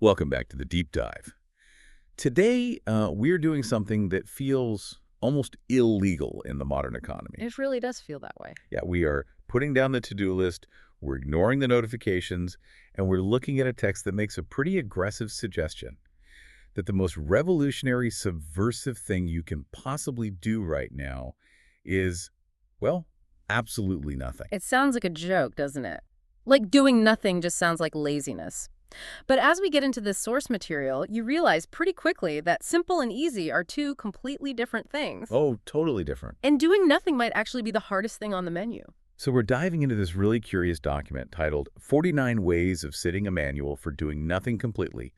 Welcome back to the deep dive. Today, we're doing something that feels almost illegal in the modern economy. It really does feel that way. Yeah, we are putting down the to-do list, we're ignoring the notifications, and we're looking at a text that makes a pretty aggressive suggestion that the most revolutionary, subversive thing you can possibly do right now is, well, absolutely nothing. It sounds like a joke, doesn't it? Like doing nothing just sounds like laziness. But as we get into this source material, you realize pretty quickly that simple and easy are two completely different things. Oh, totally different. And doing nothing might actually be the hardest thing on the menu. So we're diving into this really curious document titled 49 Ways of Sitting, a Manual for Doing Nothing Completely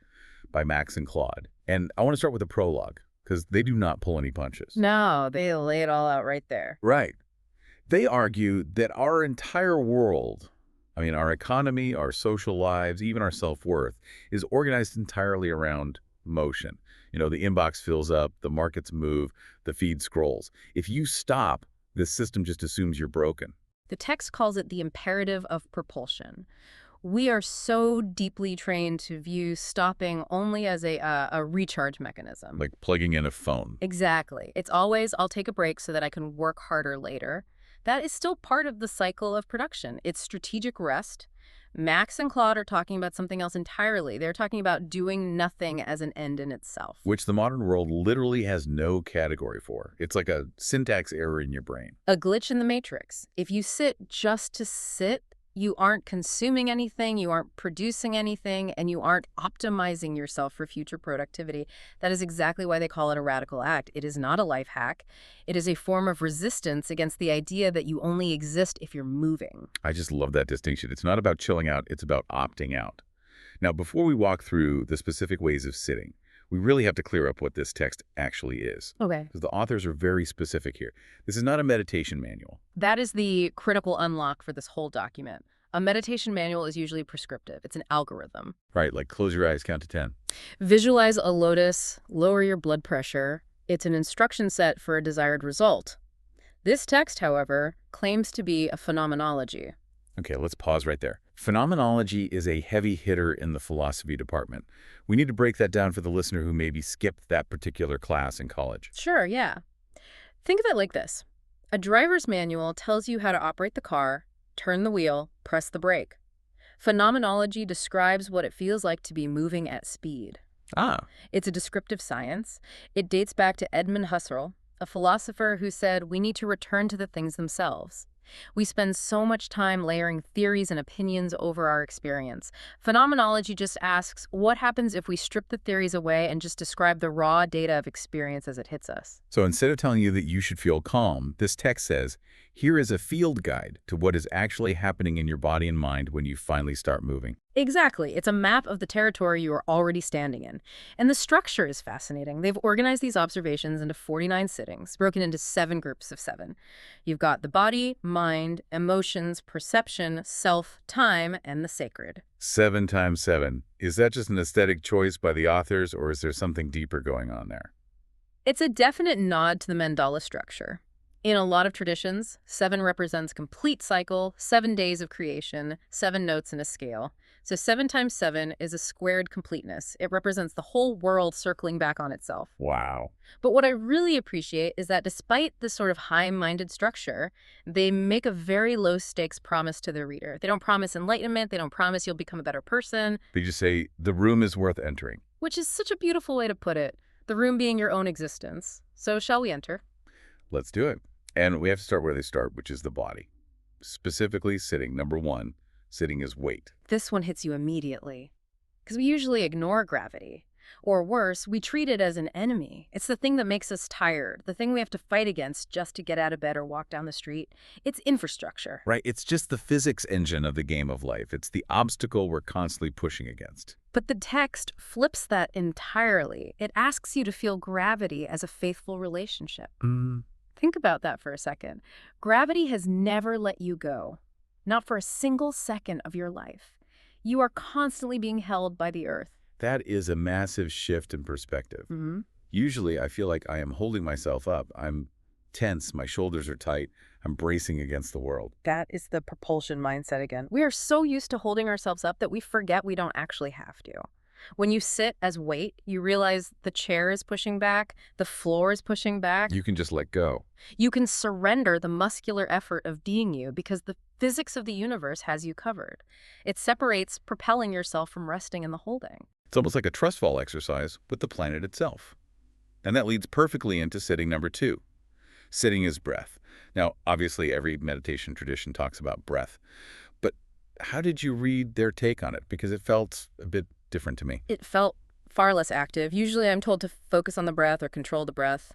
by Max and Claude. And I want to start with the prologue, because they do not pull any punches. No, they lay it all out right there. Right. They argue that our entire world, our economy, our social lives, even our self-worth, is organized entirely around motion. The inbox fills up, the markets move, the feed scrolls. If you stop, the system just assumes you're broken. The text calls it the imperative of propulsion. We are so deeply trained to view stopping only as a recharge mechanism. Like plugging in a phone. Exactly. It's always, I'll take a break so that I can work harder later. That is still part of the cycle of production. It's strategic rest. Max and Claude are talking about something else entirely. They're talking about doing nothing as an end in itself. Which the modern world literally has no category for. It's like a syntax error in your brain. A glitch in the matrix. If you sit just to sit, you aren't consuming anything, you aren't producing anything, and you aren't optimizing yourself for future productivity. That is exactly why they call it a radical act. It is not a life hack. It is a form of resistance against the idea that you only exist if you're moving. I just love that distinction. It's not about chilling out, it's about opting out. Now, before we walk through the specific ways of sitting, we really have to clear up what this text actually is. Okay. Because the authors are very specific here. This is not a meditation manual. That is the critical unlock for this whole document. A meditation manual is usually prescriptive. It's an algorithm. Right, like close your eyes, count to 10. Visualize a lotus, lower your blood pressure. It's an instruction set for a desired result. This text, however, claims to be a phenomenology. Okay, let's pause right there. Phenomenology is a heavy hitter in the philosophy department. We need to break that down for the listener who maybe skipped that particular class in college. Sure, yeah. Think of it like this. A driver's manual tells you how to operate the car, turn the wheel, press the brake. Phenomenology describes what it feels like to be moving at speed. Ah. It's a descriptive science. It dates back to Edmund Husserl, a philosopher who said we need to return to the things themselves. We spend so much time layering theories and opinions over our experience. Phenomenology just asks, what happens if we strip the theories away and just describe the raw data of experience as it hits us? So instead of telling you that you should feel calm, this text says, here is a field guide to what is actually happening in your body and mind when you finally start moving. Exactly. It's a map of the territory you are already standing in. And the structure is fascinating. They've organized these observations into 49 sittings, broken into 7 groups of 7. You've got the body, mind, emotions, perception, self, time, and the sacred. 7 times 7. Is that just an aesthetic choice by the authors, or is there something deeper going on there? It's a definite nod to the mandala structure. In a lot of traditions, 7 represents complete cycle, 7 days of creation, 7 notes in a scale. So 7 times 7 is a squared completeness. It represents the whole world circling back on itself. Wow. But what I really appreciate is that despite this sort of high-minded structure, they make a very low-stakes promise to the reader. They don't promise enlightenment. They don't promise you'll become a better person. They just say, the room is worth entering. Which is such a beautiful way to put it. The room being your own existence. So shall we enter? Let's do it. And we have to start where they start, which is the body. Specifically sitting. Number 1, sitting is weight. This one hits you immediately. Because we usually ignore gravity. Or worse, we treat it as an enemy. It's the thing that makes us tired, the thing we have to fight against just to get out of bed or walk down the street. It's infrastructure. Right, it's just the physics engine of the game of life. It's the obstacle we're constantly pushing against. But the text flips that entirely. It asks you to feel gravity as a faithful relationship. Think about that for a second. Gravity has never let you go. Not for a single second of your life. You are constantly being held by the earth. That is a massive shift in perspective. Usually, I feel like I am holding myself up. I'm tense, my shoulders are tight, I'm bracing against the world. That is the propulsion mindset again. We are so used to holding ourselves up that we forget we don't actually have to. When you sit as weight, you realize the chair is pushing back, the floor is pushing back. You can just let go. You can surrender the muscular effort of being you because the physics of the universe has you covered. It separates propelling yourself from resting in the holding. It's almost like a trust fall exercise with the planet itself. And that leads perfectly into sitting number 2. Sitting is breath. Now, obviously, every meditation tradition talks about breath. But how did you read their take on it? Because it felt a bit different to me. It felt far less active. Usually I'm told to focus on the breath or control the breath.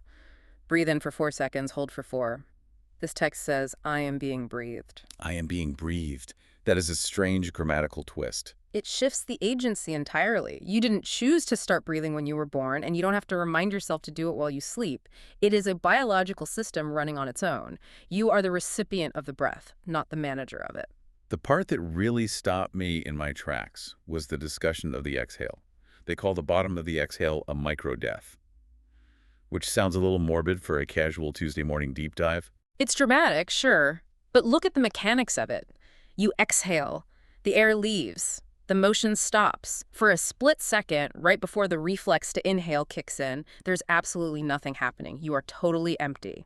Breathe in for 4 seconds, hold for 4. This text says, I am being breathed. I am being breathed. That is a strange grammatical twist. It shifts the agency entirely. You didn't choose to start breathing when you were born, and you don't have to remind yourself to do it while you sleep. It is a biological system running on its own. You are the recipient of the breath, not the manager of it. The part that really stopped me in my tracks was the discussion of the exhale. They call the bottom of the exhale a micro-death, which sounds a little morbid for a casual Tuesday morning deep dive. It's dramatic, sure, but look at the mechanics of it. You exhale, the air leaves, the motion stops. For a split second, right before the reflex to inhale kicks in, there's absolutely nothing happening. You are totally empty.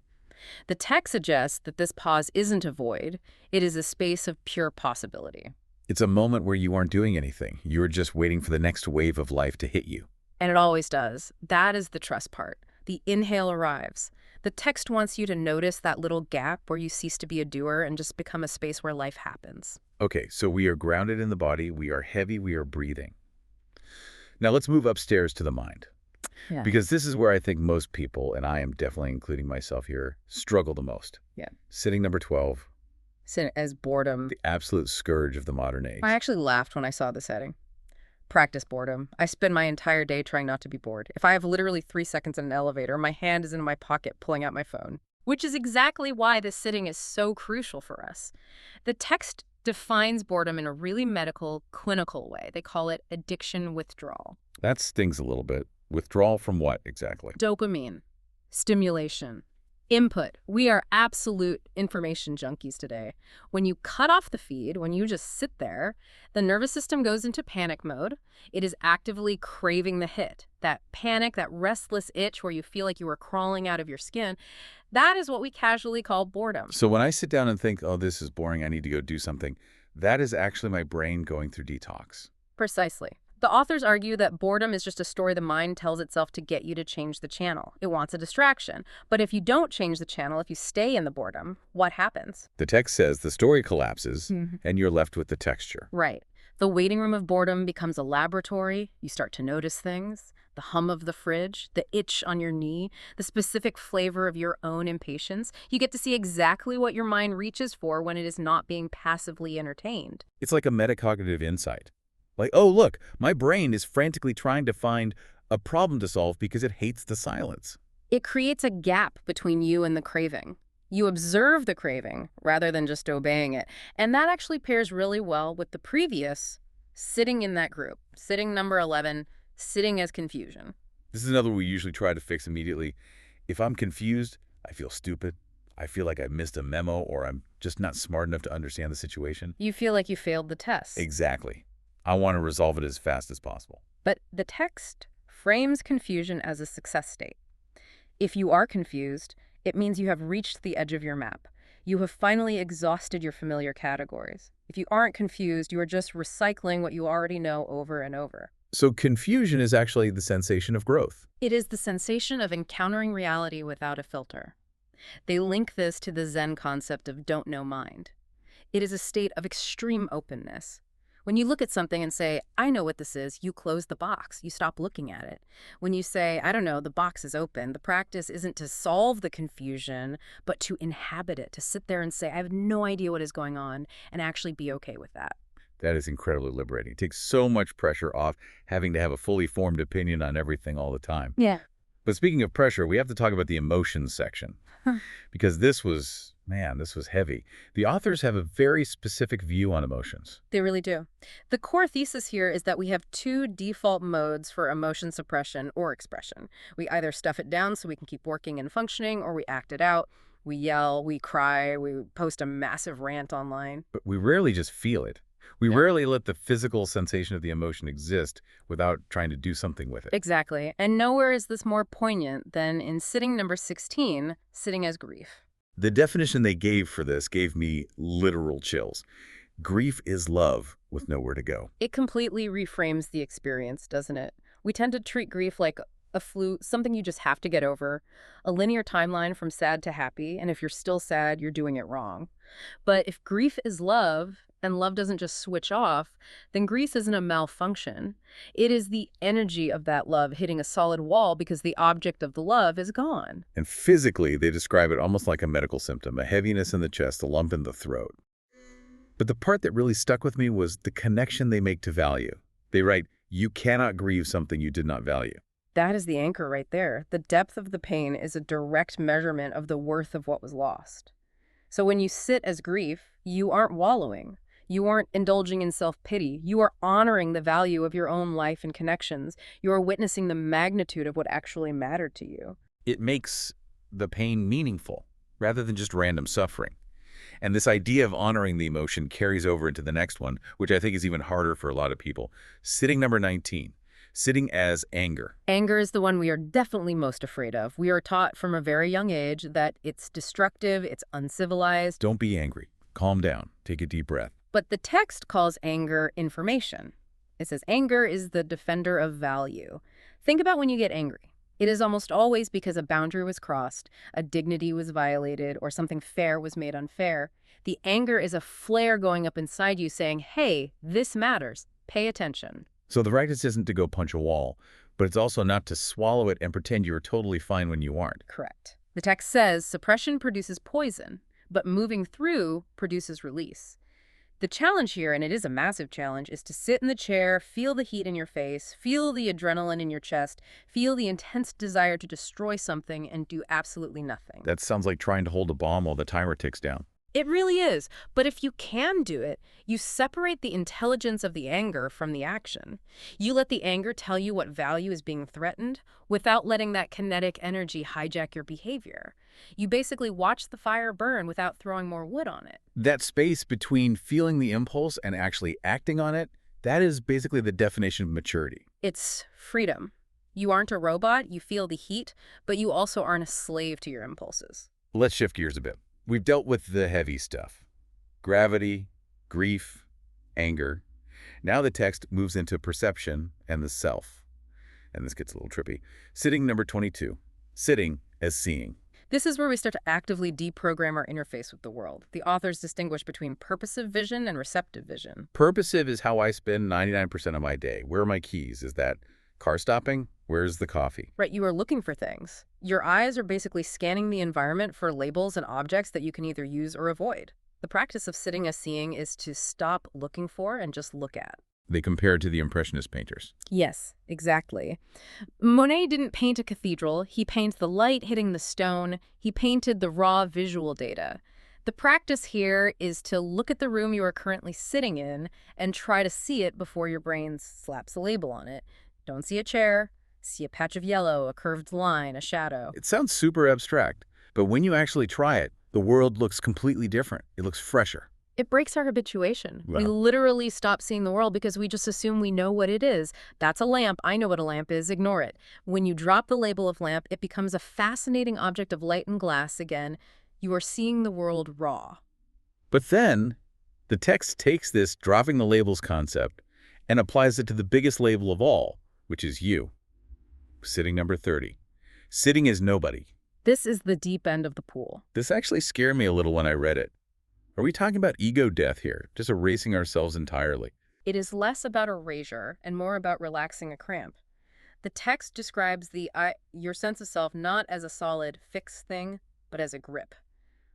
The text suggests that this pause isn't a void. It is a space of pure possibility. It's a moment where you aren't doing anything. You're just waiting for the next wave of life to hit you. And it always does. That is the trust part. The inhale arrives. The text wants you to notice that little gap where you cease to be a doer and just become a space where life happens. Okay, so we are grounded in the body, we are heavy, we are breathing. Now let's move upstairs to the mind. Yeah. Because this is where I think most people, and I am definitely including myself here, struggle the most. Yeah. Sitting number 12, As boredom. the absolute scourge of the modern age. I actually laughed when I saw this heading. Practice boredom. I spend my entire day trying not to be bored. If I have literally 3 seconds in an elevator, my hand is in my pocket pulling out my phone. Which is exactly why this sitting is so crucial for us. The text defines boredom in a really medical, clinical way. They call it addiction withdrawal. That stings a little bit. Withdrawal from what exactly? Dopamine, stimulation, input. We are absolute information junkies today. When you cut off the feed, when you just sit there, the nervous system goes into panic mode. It is actively craving the hit. That panic, that restless itch where you feel like you are crawling out of your skin, that is what we casually call boredom. So when I sit down and think, oh, this is boring, I need to go do something, that is actually my brain going through detox. Precisely. The authors argue that boredom is just a story the mind tells itself to get you to change the channel. It wants a distraction. But if you don't change the channel, if you stay in the boredom, what happens? The text says the story collapses and you're left with the texture. Right. The waiting room of boredom becomes a laboratory. You start to notice things. The hum of the fridge, the itch on your knee, the specific flavor of your own impatience. You get to see exactly what your mind reaches for when it is not being passively entertained. It's like a metacognitive insight. Like, oh, look, my brain is frantically trying to find a problem to solve because it hates the silence. It creates a gap between you and the craving. You observe the craving rather than just obeying it. And that actually pairs really well with the previous sitting in that group. Sitting number 11, sitting as confusion. This is another we usually try to fix immediately. If I'm confused, I feel stupid. I feel like I missed a memo or I'm just not smart enough to understand the situation. You feel like you failed the test. Exactly. I want to resolve it as fast as possible. But the text frames confusion as a success state. If you are confused, it means you have reached the edge of your map. You have finally exhausted your familiar categories. If you aren't confused, you are just recycling what you already know over and over. So confusion is actually the sensation of growth. It is the sensation of encountering reality without a filter. They link this to the Zen concept of don't know mind. It is a state of extreme openness. When you look at something and say, I know what this is, you close the box. You stop looking at it. When you say, I don't know, the box is open, the practice isn't to solve the confusion, but to inhabit it, to sit there and say, I have no idea what is going on, and actually be okay with that. That is incredibly liberating. It takes so much pressure off having to have a fully formed opinion on everything all the time. Yeah. But speaking of pressure, we have to talk about the emotions section. Because this was heavy. The authors have a very specific view on emotions. They really do. The core thesis here is that we have 2 default modes for emotion suppression or expression. We either stuff it down so we can keep working and functioning, or we act it out. We yell, we cry, we post a massive rant online. But we rarely just feel it. We Yeah. rarely let the physical sensation of the emotion exist without trying to do something with it. Exactly. And nowhere is this more poignant than in sitting number 16, sitting as grief. The definition they gave for this gave me literal chills. Grief is love with nowhere to go. It completely reframes the experience, doesn't it? We tend to treat grief like a flu, something you just have to get over, a linear timeline from sad to happy, and if you're still sad, you're doing it wrong. But if grief is love, and love doesn't just switch off, then grief isn't a malfunction. It is the energy of that love hitting a solid wall because the object of the love is gone. And physically, they describe it almost like a medical symptom, a heaviness in the chest, a lump in the throat. But the part that really stuck with me was the connection they make to value. They write, you cannot grieve something you did not value. That is the anchor right there. The depth of the pain is a direct measurement of the worth of what was lost. So when you sit as grief, you aren't wallowing. You aren't indulging in self-pity. You are honoring the value of your own life and connections. You are witnessing the magnitude of what actually mattered to you. It makes the pain meaningful rather than just random suffering. And this idea of honoring the emotion carries over into the next one, which I think is even harder for a lot of people. Sitting number 19, sitting as anger. Anger is the one we are definitely most afraid of. We are taught from a very young age that it's destructive, it's uncivilized. Don't be angry. Calm down. Take a deep breath. But the text calls anger information. It says anger is the defender of value. Think about when you get angry. It is almost always because a boundary was crossed, a dignity was violated, or something fair was made unfair. The anger is a flare going up inside you saying, hey, this matters. Pay attention. So the practice isn't to go punch a wall, but it's also not to swallow it and pretend you're totally fine when you aren't. Correct. The text says suppression produces poison, but moving through produces release. The challenge here, and it is a massive challenge, is to sit in the chair, feel the heat in your face, feel the adrenaline in your chest, feel the intense desire to destroy something and do absolutely nothing. That sounds like trying to hold a bomb while the timer ticks down. It really is. But if you can do it, you separate the intelligence of the anger from the action. You let the anger tell you what value is being threatened without letting that kinetic energy hijack your behavior. You basically watch the fire burn without throwing more wood on it. That space between feeling the impulse and actually acting on it, that is basically the definition of maturity. It's freedom. You aren't a robot, you feel the heat, but you also aren't a slave to your impulses. Let's shift gears a bit. We've dealt with the heavy stuff. Gravity, grief, anger. Now the text moves into perception and the self. And this gets a little trippy. Sitting number 22. Sitting as seeing. This is where we start to actively deprogram our interface with the world. The authors distinguish between purposive vision and receptive vision. Purposive is how I spend 99% of my day. Where are my keys? Is that car stopping? Where's the coffee? Right, you are looking for things. Your eyes are basically scanning the environment for labels and objects that you can either use or avoid. The practice of sitting as seeing is to stop looking for and just look at. They compare it to the Impressionist painters. Yes, exactly. Monet didn't paint a cathedral. He painted the light hitting the stone. He painted the raw visual data. The practice here is to look at the room you are currently sitting in and try to see it before your brain slaps a label on it. Don't see a chair. See a patch of yellow, a curved line, a shadow. It sounds super abstract, but when you actually try it, the world looks completely different. It looks fresher. It breaks our habituation. Wow. We literally stop seeing the world because we just assume we know what it is. That's a lamp. I know what a lamp is. Ignore it. When you drop the label of lamp, it becomes a fascinating object of light and glass again. You are seeing the world raw. But then, the text takes this dropping the labels concept and applies it to the biggest label of all, which is you. Sitting number 30. Sitting as nobody. This is the deep end of the pool. This actually scared me a little when I read it. Are we talking about ego death here, just erasing ourselves entirely? It is less about erasure and more about relaxing a cramp. The text describes your sense of self not as a solid, fixed thing, but as a grip.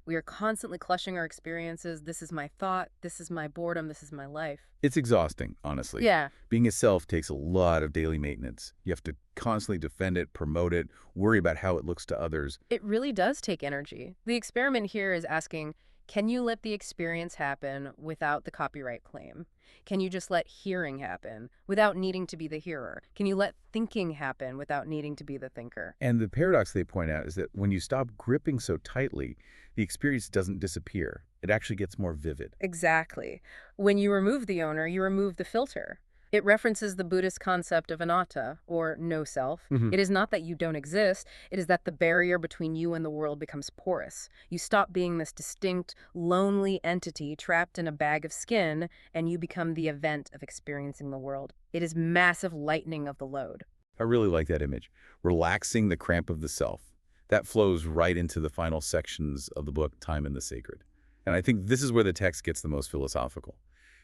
We are constantly clutching our experiences. This is my thought. This is my boredom. This is my life. It's exhausting, honestly. Yeah. Being a self takes a lot of daily maintenance. You have to constantly defend it, promote it, worry about how it looks to others. It really does take energy. The experiment here is asking, Can you let the experience happen without the copyright claim? Can you just let hearing happen without needing to be the hearer? Can you let thinking happen without needing to be the thinker? And the paradox they point out is that when you stop gripping so tightly, the experience doesn't disappear. It actually gets more vivid. Exactly. When you remove the owner, you remove the filter. It references the Buddhist concept of anatta, or no self. Mhm. It is not that you don't exist, it is that the barrier between you and the world becomes porous. You stop being this distinct, lonely entity trapped in a bag of skin, and you become the event of experiencing the world. It is massive lightening of the load. I really like that image. Relaxing the cramp of the self. That flows right into the final sections of the book, Time and the Sacred. And I think this is where the text gets the most philosophical.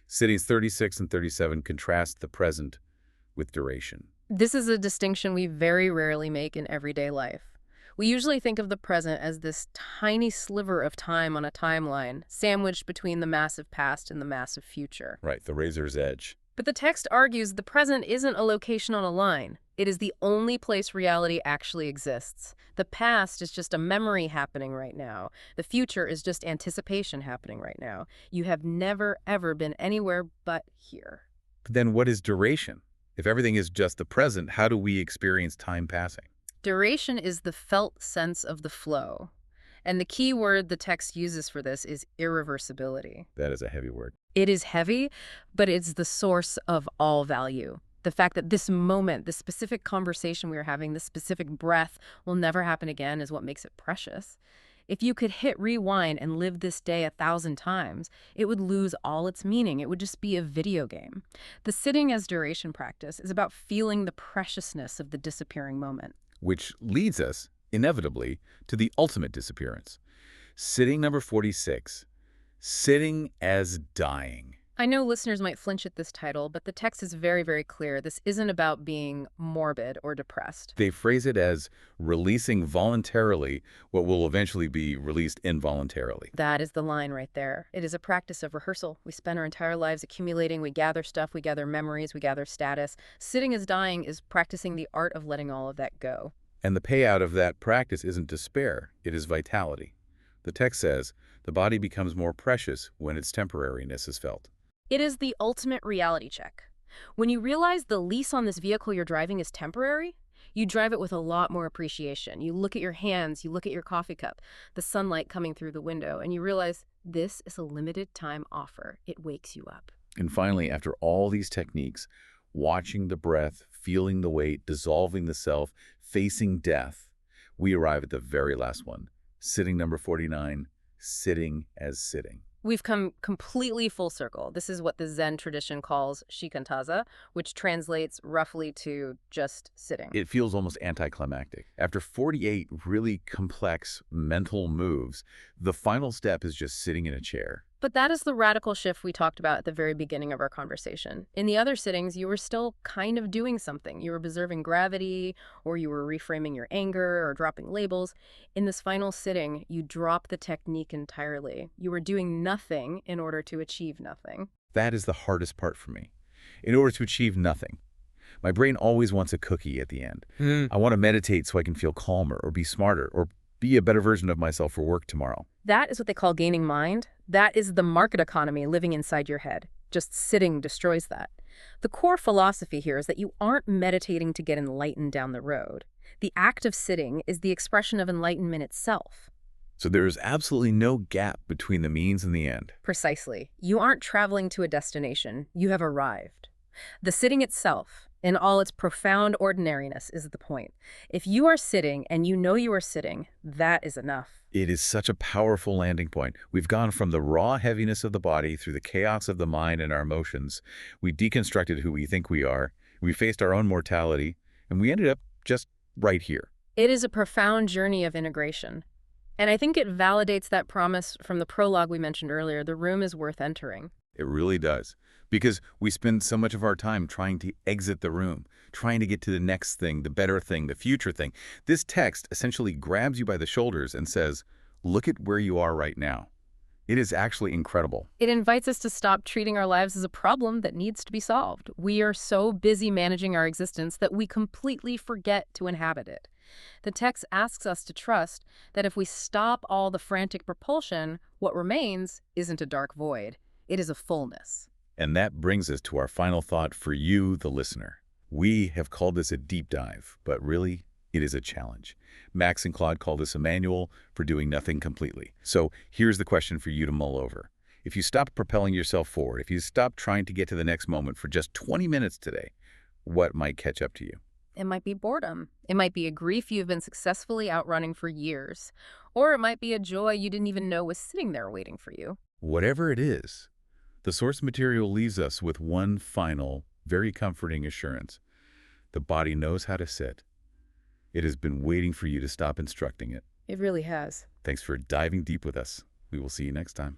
Cities 36 and 37 contrast the present with duration. This is a distinction we very rarely make in everyday life. We usually think of the present as this tiny sliver of time on a timeline, sandwiched between the massive past and the massive future. Right, the razor's edge. But the text argues the present isn't a location on a line. It is the only place reality actually exists. The past is just a memory happening right now. The future is just anticipation happening right now. You have never, ever been anywhere but here. But then what is duration? If everything is just the present, how do we experience time passing? Duration is the felt sense of the flow. And the key word the text uses for this is irreversibility. That is a heavy word. It is heavy, but it's the source of all value. The fact that this moment, this specific conversation we are having, this specific breath will never happen again is what makes it precious. If you could hit rewind and live this day 1,000 times, it would lose all its meaning. It would just be a video game. The sitting as duration practice is about feeling the preciousness of the disappearing moment. Which leads us, inevitably, to the ultimate disappearance. Sitting number 46, sitting as dying. I know listeners might flinch at this title, but the text is very, very clear. This isn't about being morbid or depressed. They phrase it as releasing voluntarily what will eventually be released involuntarily. That is the line right there. It is a practice of rehearsal. We spend our entire lives accumulating. We gather stuff. We gather memories. We gather status. Sitting as dying is practicing the art of letting all of that go. And the payout of that practice isn't despair, it is vitality. The text says, the body becomes more precious when its temporariness is felt. It is the ultimate reality check. When you realize the lease on this vehicle you're driving is temporary, you drive it with a lot more appreciation. You look at your hands, you look at your coffee cup, the sunlight coming through the window, and you realize this is a limited time offer. It wakes you up. And finally, after all these techniques, watching the breath, feeling the weight, dissolving the self, facing death, we arrive at the very last one, sitting number 49, sitting as sitting. We've come completely full circle. This is what the Zen tradition calls shikantaza, which translates roughly to just sitting. It feels almost anticlimactic. After 48 really complex mental moves, the final step is just sitting in a chair. But that is the radical shift we talked about at the very beginning of our conversation. In the other sittings, you were still kind of doing something. You were observing gravity, or you were reframing your anger, or dropping labels. In this final sitting, you drop the technique entirely. You were doing nothing in order to achieve nothing. That is the hardest part for me. In order to achieve nothing. My brain always wants a cookie at the end. I want to meditate so I can feel calmer, or be smarter, or be a better version of myself for work tomorrow. That is what they call gaining mind. That is the market economy living inside your head. Just sitting destroys that. The core philosophy here is that you aren't meditating to get enlightened down the road. The act of sitting is the expression of enlightenment itself. So there is absolutely no gap between the means and the end. Precisely. You aren't traveling to a destination. You have arrived. The sitting itself, in all its profound ordinariness, is the point. If you are sitting and you know you are sitting, that is enough. It is such a powerful landing point. We've gone from the raw heaviness of the body through the chaos of the mind and our emotions. We deconstructed who we think we are. We faced our own mortality, and we ended up just right here. It is a profound journey of integration. And I think it validates that promise from the prologue we mentioned earlier. The room is worth entering. It really does. Because we spend so much of our time trying to exit the room, trying to get to the next thing, the better thing, the future thing. This text essentially grabs you by the shoulders and says, look at where you are right now. It is actually incredible. It invites us to stop treating our lives as a problem that needs to be solved. We are so busy managing our existence that we completely forget to inhabit it. The text asks us to trust that if we stop all the frantic propulsion, what remains isn't a dark void. It is a fullness. And that brings us to our final thought for you, the listener. We have called this a deep dive, but really, it is a challenge. Max and Claude call this a manual for doing nothing completely. So here's the question for you to mull over. If you stop propelling yourself forward, if you stop trying to get to the next moment for just 20 minutes today, what might catch up to you? It might be boredom. It might be a grief you've been successfully outrunning for years. Or it might be a joy you didn't even know was sitting there waiting for you. Whatever it is, the source material leaves us with one final, very comforting assurance. The body knows how to sit. It has been waiting for you to stop instructing it. It really has. Thanks for diving deep with us. We will see you next time.